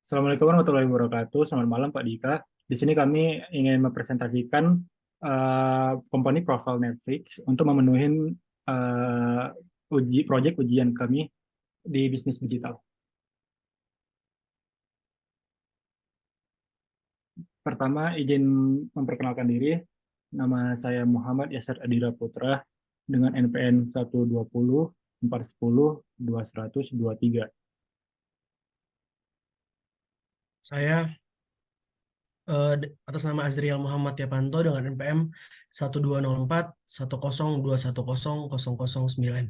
Assalamualaikum warahmatullahi wabarakatuh. Selamat malam Pak Dika. Di sini kami ingin mempresentasikan company profile Netflix untuk memenuhi proyek ujian kami di bisnis digital. Pertama, izin memperkenalkan diri. Nama saya Muhammad Yasir Adira Putra dengan NPN 120 410 2123. Saya atas nama Azriel Muhammad Yapanto dengan NPM 1204 10210009.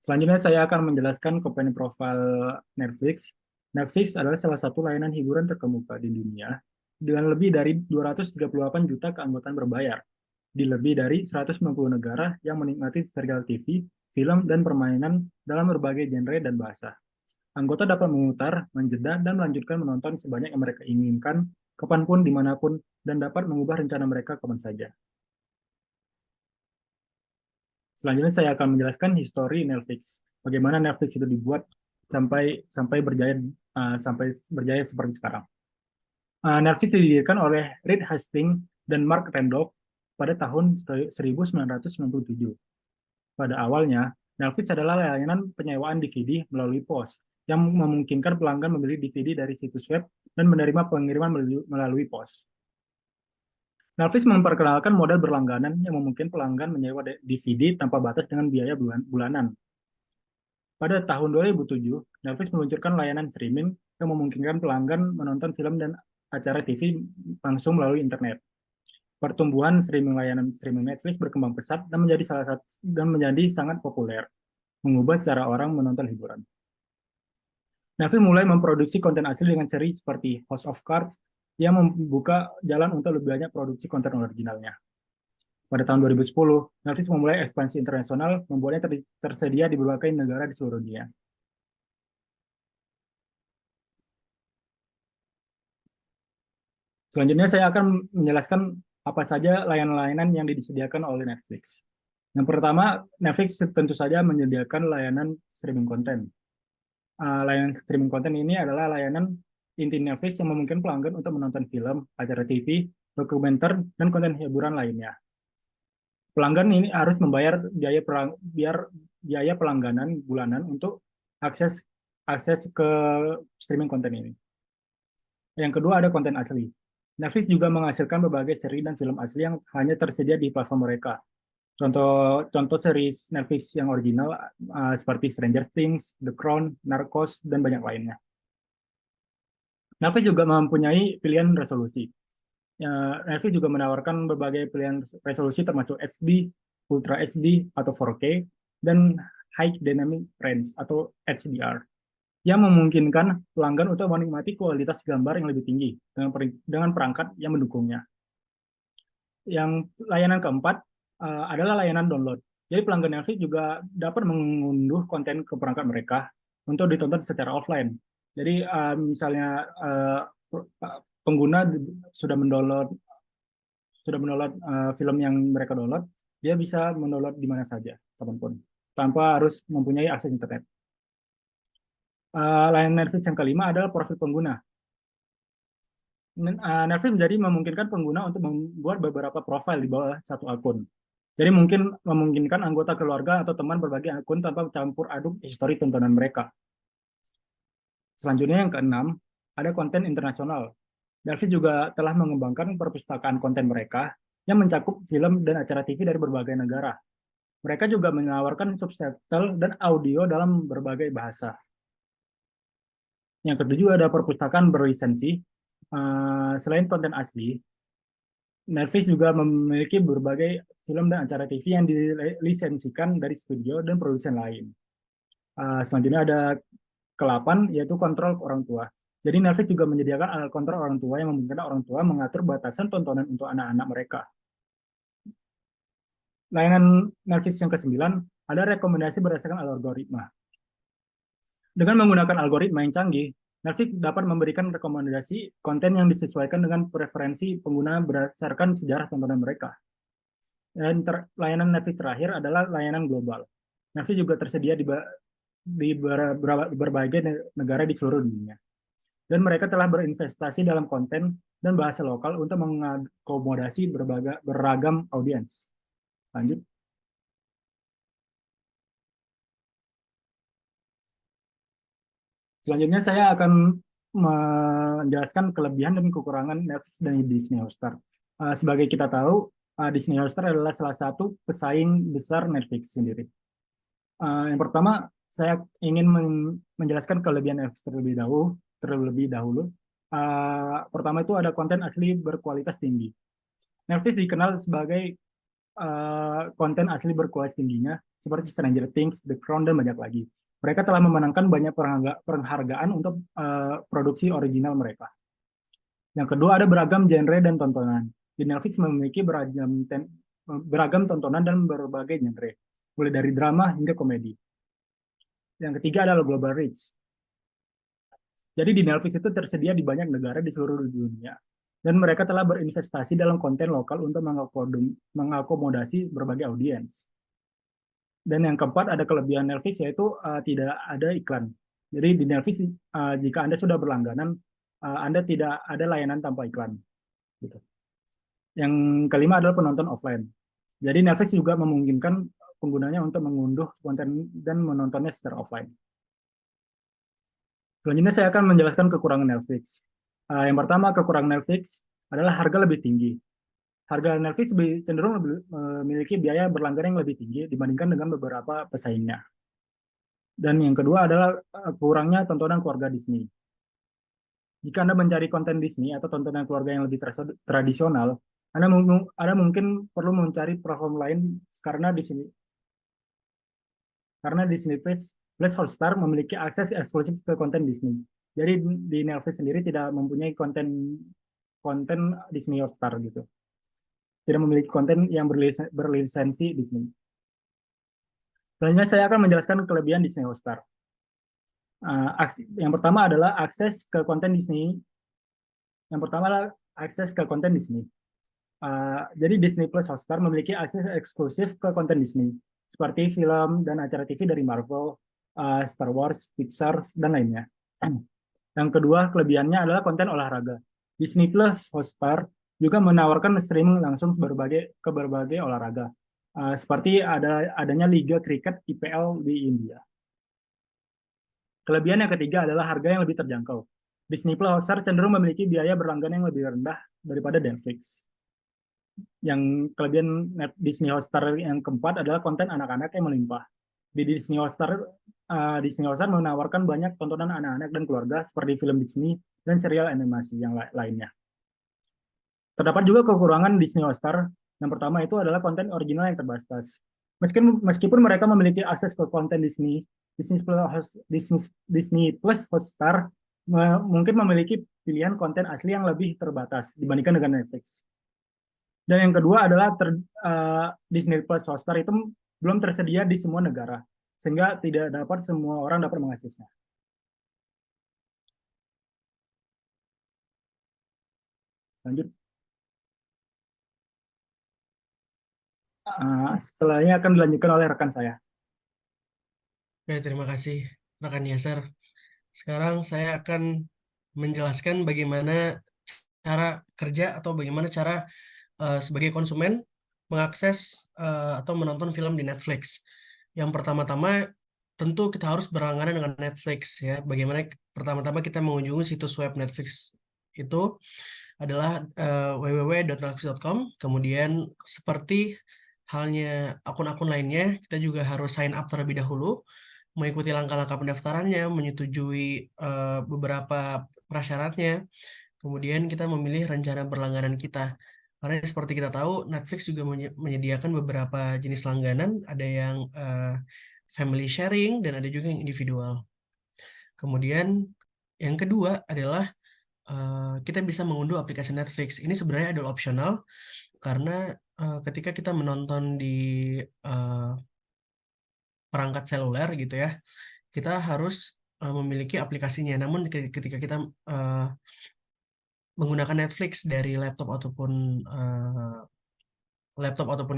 Selanjutnya saya akan menjelaskan company profile Netflix. Netflix adalah salah satu layanan hiburan terkemuka di dunia dengan lebih dari 238 juta keanggotaan berbayar di lebih dari 190 negara yang menikmati serial TV, film, dan permainan dalam berbagai genre dan bahasa. Anggota dapat memutar, menjeda, dan melanjutkan menonton sebanyak yang mereka inginkan, kapanpun, dimanapun, dan dapat mengubah rencana mereka kapan saja. Selanjutnya saya akan menjelaskan histori Netflix. Bagaimana Netflix itu dibuat sampai sampai berjaya seperti sekarang. Netflix didirikan oleh Reed Hastings dan Mark Randolph pada tahun 1997. Pada awalnya, Netflix adalah layanan penyewaan DVD melalui pos yang memungkinkan pelanggan membeli DVD dari situs web dan menerima pengiriman melalui pos. Netflix memperkenalkan model berlangganan yang memungkinkan pelanggan menyewa DVD tanpa batas dengan biaya bulanan. Pada tahun 2007, Netflix meluncurkan layanan streaming yang memungkinkan pelanggan menonton film dan acara TV langsung melalui internet. Pertumbuhan layanan streaming Netflix berkembang pesat dan menjadi sangat populer, mengubah cara orang menonton hiburan. Netflix mulai memproduksi konten asli dengan seri seperti House of Cards yang membuka jalan untuk lebih banyak produksi konten originalnya. Pada tahun 2010, Netflix memulai ekspansi internasional, membuatnya tersedia di berbagai negara di seluruh dunia. Selanjutnya saya akan menjelaskan apa saja layanan-layanan yang disediakan oleh Netflix. Yang pertama, Netflix tentu saja menyediakan layanan streaming konten. Layanan streaming konten ini adalah layanan inti Netflix yang memungkinkan pelanggan untuk menonton film, acara TV, dokumenter, dan konten hiburan lainnya. Pelanggan ini harus membayar biaya pelangganan bulanan untuk akses akses ke streaming konten ini. Yang kedua ada konten asli. Netflix juga menghasilkan berbagai seri dan film asli yang hanya tersedia di platform mereka. Contoh series Netflix yang original seperti Stranger Things, The Crown, Narcos, dan banyak lainnya. Netflix juga mempunyai pilihan resolusi. Netflix juga menawarkan berbagai pilihan resolusi termasuk HD, Ultra HD atau 4K, dan High Dynamic Range atau HDR yang memungkinkan pelanggan untuk menikmati kualitas gambar yang lebih tinggi dengan perangkat yang mendukungnya. Yang layanan keempat adalah layanan download. Jadi pelanggan Netflix juga dapat mengunduh konten ke perangkat mereka untuk ditonton secara offline. Jadi misalnya pengguna sudah mendownload film yang mereka download, dia bisa mendownload di mana saja, kapanpun, tanpa harus mempunyai akses internet. Layanan Netflix yang kelima adalah profil pengguna. Netflix menjadi memungkinkan pengguna untuk membuat beberapa profil di bawah satu akun. Jadi memungkinkan anggota keluarga atau teman berbagi akun tanpa campur aduk histori tontonan mereka. Selanjutnya yang keenam, ada konten internasional. Netflix juga telah mengembangkan perpustakaan konten mereka yang mencakup film dan acara TV dari berbagai negara. Mereka juga menawarkan subtitle dan audio dalam berbagai bahasa. Yang ketujuh ada perpustakaan berlisensi. Selain konten asli, Netflix juga memiliki berbagai film dan acara TV yang dilisensikan dari studio dan produsen lain. Selanjutnya ada ke-8, yaitu kontrol orang tua. Jadi Netflix juga menyediakan alat kontrol orang tua yang memungkinkan orang tua mengatur batasan tontonan untuk anak-anak mereka. Layanan Netflix yang ke-9 ada rekomendasi berdasarkan algoritma. Dengan menggunakan algoritma yang canggih, Netflix dapat memberikan rekomendasi konten yang disesuaikan dengan preferensi pengguna berdasarkan sejarah tontonan mereka. Dan layanan Netflix terakhir adalah layanan global. Netflix juga tersedia di berbagai negara di seluruh dunia. dan mereka telah berinvestasi dalam konten dan bahasa lokal untuk mengakomodasi beragam audiens. Lanjut. Selanjutnya saya akan menjelaskan kelebihan dan kekurangan Netflix dan Disney Hotstar. Sebagai kita tahu, Disney Hotstar adalah salah satu pesaing besar Netflix sendiri. Yang pertama, saya ingin menjelaskan kelebihan Netflix terlebih dahulu. Pertama itu ada konten asli berkualitas tinggi. Netflix dikenal sebagai konten asli berkualitas tingginya, seperti Stranger Things, The Crown, dan banyak lagi. Mereka telah memenangkan banyak penghargaan untuk produksi original mereka. Yang kedua ada beragam genre dan tontonan. Di Netflix memiliki beragam tontonan dan berbagai genre, mulai dari drama hingga komedi. Yang ketiga adalah global reach. Jadi di Netflix itu tersedia di banyak negara di seluruh dunia. Dan mereka telah berinvestasi dalam konten lokal untuk mengakomodasi berbagai audiens. Dan yang keempat ada kelebihan Netflix yaitu tidak ada iklan. Jadi di Netflix jika Anda sudah berlangganan, Anda tidak ada layanan tanpa iklan. Gitu. Yang kelima adalah penonton offline. Jadi Netflix juga memungkinkan penggunanya untuk mengunduh konten dan menontonnya secara offline. Selanjutnya saya akan menjelaskan kekurangan Netflix. Yang pertama, kekurangan Netflix adalah harga lebih tinggi. Harga Netflix cenderung memiliki biaya berlangganan yang lebih tinggi dibandingkan dengan beberapa pesaingnya. Dan yang kedua adalah kurangnya tontonan keluarga Disney. Jika Anda mencari konten Disney atau tontonan keluarga yang lebih tradisional, Anda mungkin perlu mencari platform lain karena Disney Plus Hotstar memiliki akses eksklusif ke konten Disney. Jadi di Netflix sendiri tidak mempunyai konten Disney Hotstar gitu. Tidak memiliki konten yang berlisensi Disney. Selanjutnya saya akan menjelaskan kelebihan Disney Hotstar. Yang pertama adalah akses ke konten Disney. Yang pertama adalah akses ke konten Disney. Jadi Disney Plus Hotstar memiliki akses eksklusif ke konten Disney, seperti film dan acara TV dari Marvel, Star Wars, Pixar, dan lainnya. Yang kedua, kelebihannya adalah konten olahraga. Disney Plus Hotstar juga menawarkan streaming langsung ke berbagai olahraga, seperti adanya Liga Kriket IPL di India. Kelebihan yang ketiga adalah harga yang lebih terjangkau. Disney Plus Hotstar cenderung memiliki biaya berlangganan yang lebih rendah daripada Netflix. Yang kelebihan Disney Hotstar yang keempat adalah konten anak-anak yang melimpah. Di Disney Hotstar menawarkan banyak tontonan anak-anak dan keluarga seperti film Disney dan serial animasi yang lainnya. Terdapat juga kekurangan Disney Hotstar. Yang pertama itu adalah konten original yang terbatas. Meskipun mereka memiliki akses ke konten Disney Plus Hotstar mungkin memiliki pilihan konten asli yang lebih terbatas dibandingkan dengan Netflix. Dan yang kedua adalah Disney Plus Hotstar itu belum tersedia di semua negara, sehingga tidak dapat semua orang dapat mengaksesnya. Lanjut. Setelahnya akan dilanjutkan oleh rekan saya. Oke, terima kasih rekan Yasser. Sekarang saya akan menjelaskan bagaimana cara kerja atau bagaimana cara sebagai konsumen mengakses atau menonton film di Netflix. Yang pertama-tama tentu kita harus berlangganan dengan Netflix ya. Bagaimana pertama-tama kita mengunjungi situs web Netflix itu adalah www.netflix.com. Kemudian seperti halnya akun-akun lainnya, kita juga harus sign up terlebih dahulu, mengikuti langkah-langkah pendaftarannya, menyetujui beberapa prasyaratnya. Kemudian kita memilih rencana berlangganan kita. Karena seperti kita tahu, Netflix juga menyediakan beberapa jenis langganan, ada yang family sharing dan ada juga yang individual. Kemudian yang kedua adalah kita bisa mengunduh aplikasi Netflix. Ini sebenarnya adalah opsional karena ketika kita menonton di perangkat seluler gitu ya, kita harus memiliki aplikasinya. Namun ketika kita menggunakan Netflix dari laptop ataupun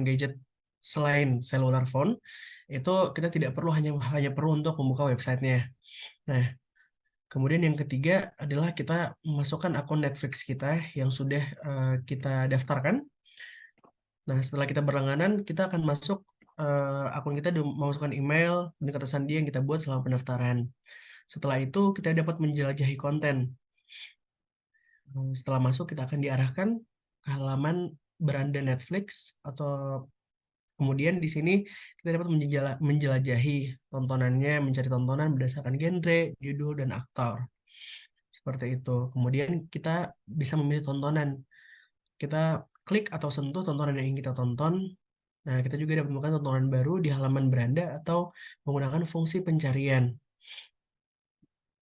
gadget selain cellular phone, itu kita tidak perlu hanya perlu untuk membuka websitenya. Nah, Kemudian yang ketiga adalah kita memasukkan akun Netflix kita yang sudah kita daftarkan. Nah, setelah kita berlangganan, kita akan masuk akun kita memasukkan email dan kata sandi yang kita buat selama pendaftaran. Setelah itu, kita dapat menjelajahi konten. Setelah masuk, kita akan diarahkan ke halaman beranda Netflix atau kemudian di sini kita dapat menjelajahi tontonannya, mencari tontonan berdasarkan genre, judul, dan aktor. Seperti itu. Kemudian kita bisa memilih tontonan. Kita klik atau sentuh tontonan yang ingin kita tonton. Nah, kita juga dapat menemukan tontonan baru di halaman beranda atau menggunakan fungsi pencarian.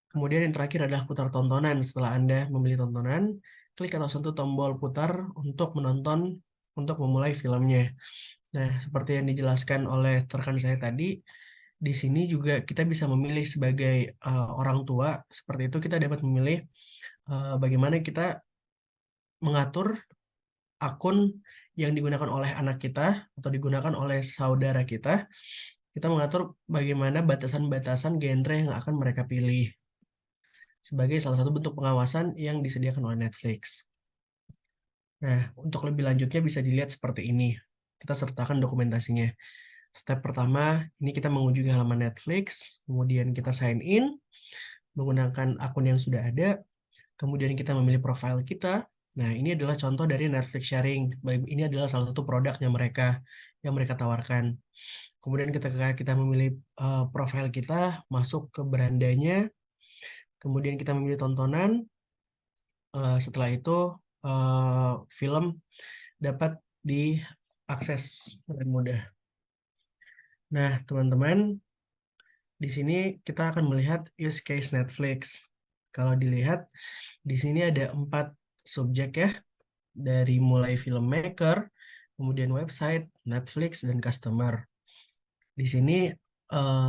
Kemudian yang terakhir adalah putar tontonan. Setelah Anda memilih tontonan, klik atau sentuh tombol putar untuk menonton, untuk memulai filmnya. Nah, seperti yang dijelaskan oleh rekan saya tadi, di sini juga kita bisa memilih sebagai orang tua. Seperti itu kita dapat memilih bagaimana kita mengatur akun yang digunakan oleh anak kita atau digunakan oleh saudara kita. Kita mengatur bagaimana batasan-batasan genre yang akan mereka pilih sebagai salah satu bentuk pengawasan yang disediakan oleh Netflix. Nah, untuk lebih lanjutnya bisa dilihat seperti ini. Kita sertakan dokumentasinya. Step pertama, ini kita mengunjungi halaman Netflix, kemudian kita sign in menggunakan akun yang sudah ada, kemudian kita memilih profil kita. Nah, ini adalah contoh dari Netflix sharing. Ini adalah salah satu produknya mereka yang mereka tawarkan. Kemudian ketika kita memilih profil kita, masuk ke berandanya, kemudian kita memilih tontonan, setelah itu film dapat diakses dengan mudah. Nah, teman-teman, di sini kita akan melihat use case Netflix. Kalau dilihat, di sini ada 4 subjek ya, dari mulai filmmaker, kemudian website, Netflix, dan customer. Di sini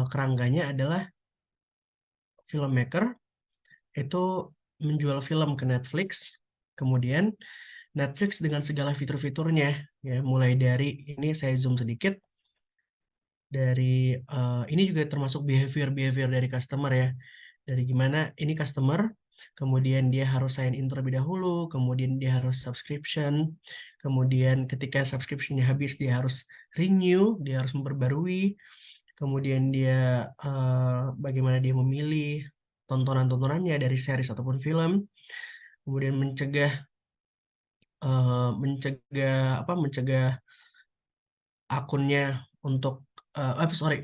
kerangkanya adalah filmmaker itu menjual film ke Netflix, kemudian Netflix dengan segala fitur-fiturnya, ya, mulai dari ini saya zoom sedikit, dari ini juga termasuk behavior dari customer ya, dari gimana ini customer, kemudian dia harus sign in terlebih dahulu, kemudian dia harus subscription, kemudian ketika subscriptionnya habis dia harus renew, dia harus memperbarui, kemudian dia bagaimana dia memilih tontonan-tontonannya dari series ataupun film, kemudian mencegah akunnya untuk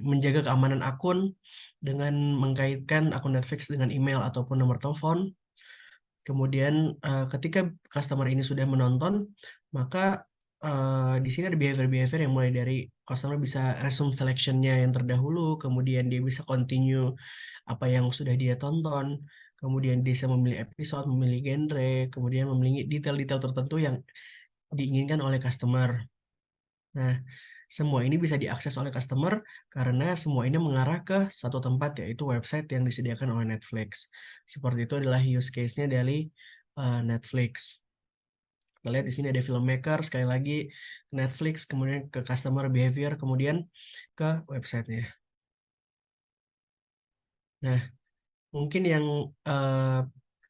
menjaga keamanan akun dengan mengkaitkan akun Netflix dengan email ataupun nomor telepon. Kemudian ketika customer ini sudah menonton, maka di sini ada behavior yang mulai dari customer bisa resume selection-nya yang terdahulu, kemudian dia bisa continue apa yang sudah dia tonton, kemudian dia bisa memilih episode, memilih genre, kemudian memilih detail-detail tertentu yang diinginkan oleh customer. Nah, semua ini bisa diakses oleh customer karena semua ini mengarah ke satu tempat, yaitu website yang disediakan oleh Netflix. Seperti itu adalah use case-nya dari Netflix. Kita lihat di sini ada filmmaker, sekali lagi Netflix, kemudian ke customer behavior, kemudian ke websitenya. Nah, mungkin yang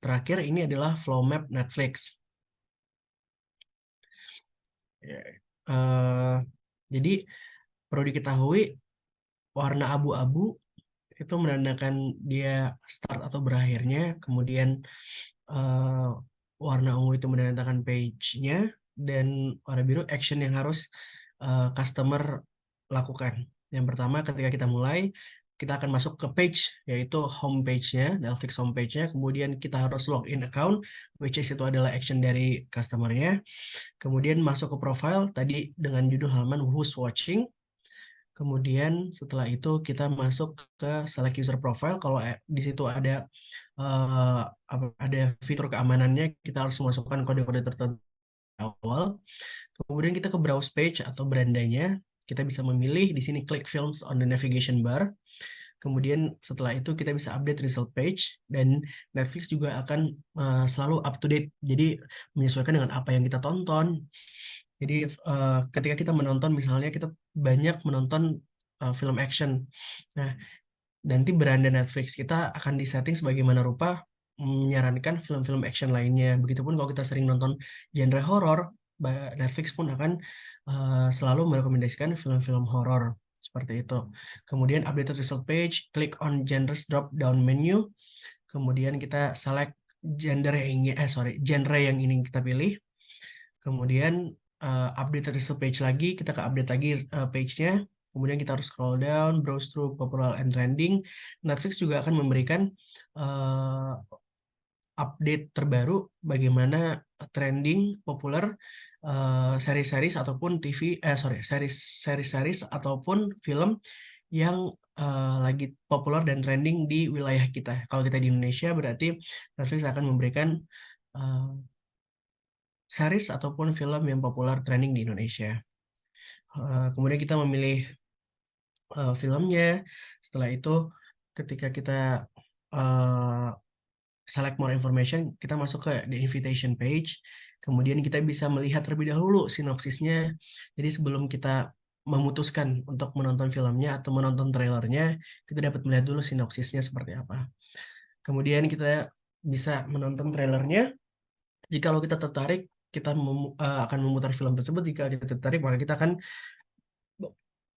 terakhir ini adalah flow map Netflix. Ya, jadi perlu diketahui warna abu-abu itu menandakan dia start atau berakhirnya, kemudian uh, warna ungu itu menandakan page-nya, dan warna biru action yang harus customer lakukan. Yang pertama, ketika kita mulai, kita akan masuk ke page, yaitu home page-nya, Netflix home page-nya, kemudian kita harus login account, which is itu adalah action dari customer-nya, kemudian masuk ke profile, tadi dengan judul halaman Who's Watching. Kemudian setelah itu kita masuk ke select user profile. Kalau di situ ada fitur keamanannya, kita harus masukkan kode-kode tertentu awal. Kemudian kita ke browse page atau berandanya. Kita bisa memilih di sini klik films on the navigation bar. Kemudian setelah itu kita bisa update result page, dan Netflix juga akan selalu up to date. Jadi menyesuaikan dengan apa yang kita tonton. Jadi ketika kita menonton, misalnya kita banyak menonton film action. Nah, nanti beranda Netflix kita akan disetting sebagaimana rupa menyarankan film-film action lainnya. Begitupun kalau kita sering nonton genre horor, Netflix pun akan selalu merekomendasikan film-film horor seperti itu. Kemudian updated result page, klik on genres drop down menu, kemudian kita select genre yang ingin kita pilih. Kemudian update result page lagi, kita ke update lagi page-nya. Kemudian kita harus scroll down, browse through popular and trending. Netflix juga akan memberikan uh, update terbaru bagaimana trending populer series-series ataupun series-series ataupun film yang lagi populer dan trending di wilayah kita. Kalau kita di Indonesia berarti Netflix akan memberikan uh, series ataupun film yang populer trending di Indonesia. Kemudian kita memilih filmnya. Setelah itu, ketika kita uh, select more information, kita masuk ke the invitation page. Kemudian kita bisa melihat terlebih dahulu sinopsisnya. Jadi sebelum kita memutuskan untuk menonton filmnya atau menonton trailernya, kita dapat melihat dulu sinopsisnya seperti apa. Kemudian kita bisa menonton trailernya. Jika kita tertarik, kita akan memutar film tersebut. Jika kita tertarik, maka kita akan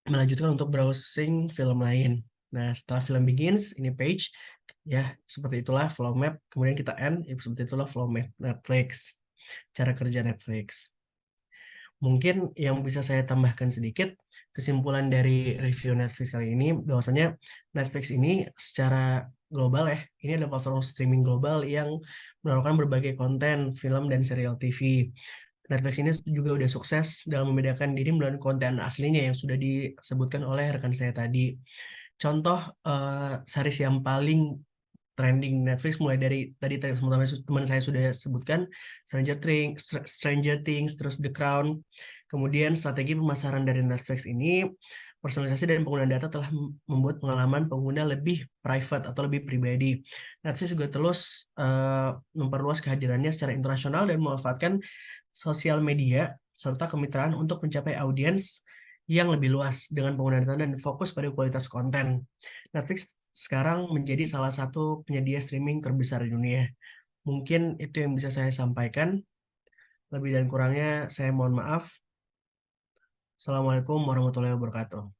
melanjutkan untuk browsing film lain. Nah, setelah film begins, ini page, ya seperti itulah flow map. Kemudian kita end, ya seperti itulah flow map Netflix. Cara kerja Netflix. Mungkin yang bisa saya tambahkan sedikit, kesimpulan dari review Netflix kali ini, bahwasanya Netflix ini secara global ya, ini adalah platform streaming global yang menawarkan berbagai konten, film, dan serial TV. Netflix ini juga udah sukses dalam membedakan diri melalui konten aslinya yang sudah disebutkan oleh rekan saya tadi. Contoh series yang paling trending Netflix mulai dari tadi teman saya sudah sebutkan Stranger Things, terus The Crown. Kemudian strategi pemasaran dari Netflix ini, personalisasi dan penggunaan data telah membuat pengalaman pengguna lebih private atau lebih pribadi. Netflix juga terus memperluas kehadirannya secara internasional dan memanfaatkan sosial media serta kemitraan untuk mencapai audiens yang lebih luas dengan penggunaan data dan fokus pada kualitas konten. Netflix sekarang menjadi salah satu penyedia streaming terbesar di dunia. Mungkin itu yang bisa saya sampaikan. Lebih dan kurangnya saya mohon maaf. Assalamualaikum warahmatullahi wabarakatuh.